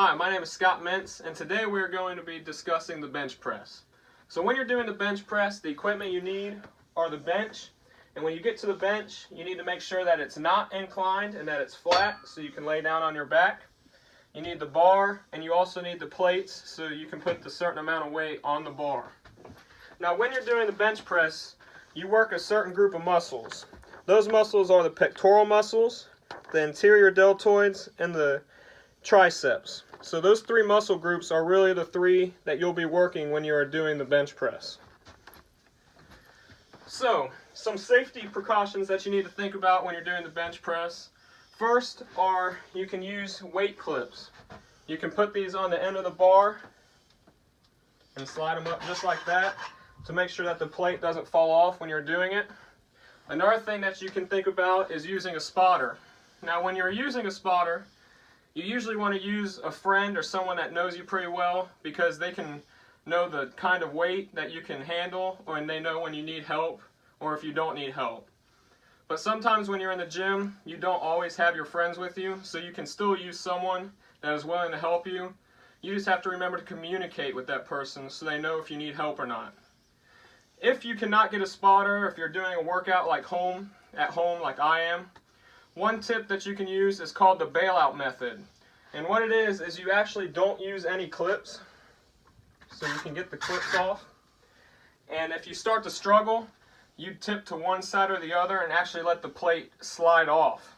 Hi, my name is Scott Mintz, and today we're going to be discussing the bench press. So when you're doing the bench press, the equipment you need are the bench, and when you get to the bench, you need to make sure that it's not inclined and that it's flat so you can lay down on your back. You need the bar, and you also need the plates so you can put the certain amount of weight on the bar. Now when you're doing the bench press, you work a certain group of muscles. Those muscles are the pectoral muscles, the anterior deltoids, and the triceps. So those three muscle groups are really the three that you'll be working when you are doing the bench press. So, some safety precautions that you need to think about when you're doing the bench press. First are you can use weight clips. You can put these on the end of the bar and slide them up just like that to make sure that the plate doesn't fall off when you're doing it. Another thing that you can think about is using a spotter. Now when you're using a spotter, you usually want to use a friend or someone that knows you pretty well because they can know the kind of weight that you can handle, and they know when you need help or if you don't need help. But sometimes when you're in the gym, you don't always have your friends with you, so you can still use someone that is willing to help you. You just have to remember to communicate with that person so they know if you need help or not. If you cannot get a spotter, if you're doing a workout like at home like I am, one tip that you can use is called the Bailout Method. And what it is you actually don't use any clips, so you can get the clips off. And if you start to struggle, you tip to one side or the other and actually let the plate slide off.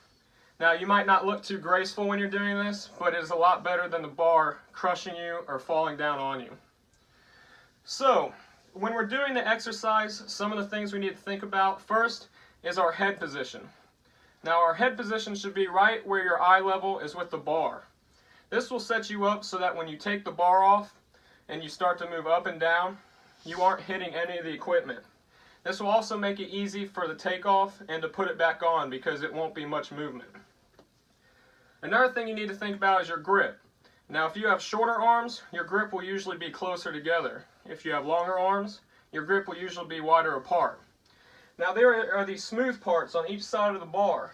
Now you might not look too graceful when you're doing this, but it is a lot better than the bar crushing you or falling down on you. So, when we're doing the exercise, some of the things we need to think about first is our head position. Now our head position should be right where your eye level is with the bar. This will set you up so that when you take the bar off and you start to move up and down, you aren't hitting any of the equipment. This will also make it easy for the takeoff and to put it back on because it won't be much movement. Another thing you need to think about is your grip. Now if you have shorter arms, your grip will usually be closer together. If you have longer arms, your grip will usually be wider apart. Now there are these smooth parts on each side of the bar,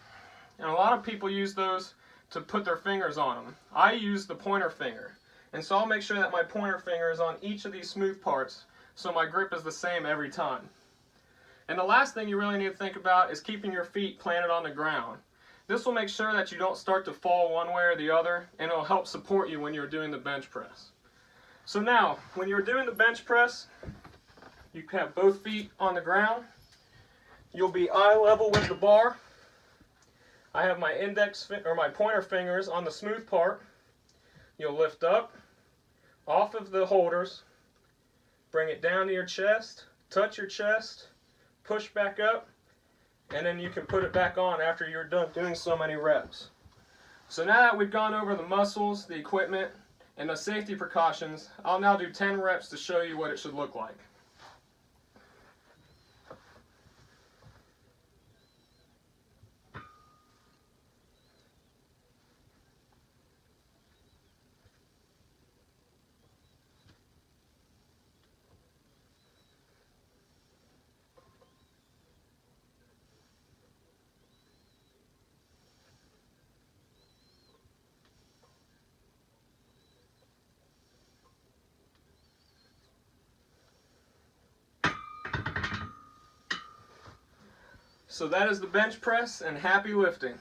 and a lot of people use those to put their fingers on them. I use the pointer finger, and so I'll make sure that my pointer finger is on each of these smooth parts so my grip is the same every time. And the last thing you really need to think about is keeping your feet planted on the ground. This will make sure that you don't start to fall one way or the other, and it will help support you when you're doing the bench press. So now, when you're doing the bench press, you have both feet on the ground. You'll be eye level with the bar. I have my my pointer fingers on the smooth part. You'll lift up, off of the holders, bring it down to your chest, touch your chest, push back up, and then you can put it back on after you're done doing so many reps. So now that we've gone over the muscles, the equipment, and the safety precautions, I'll now do 10 reps to show you what it should look like. So that is the bench press, and happy lifting.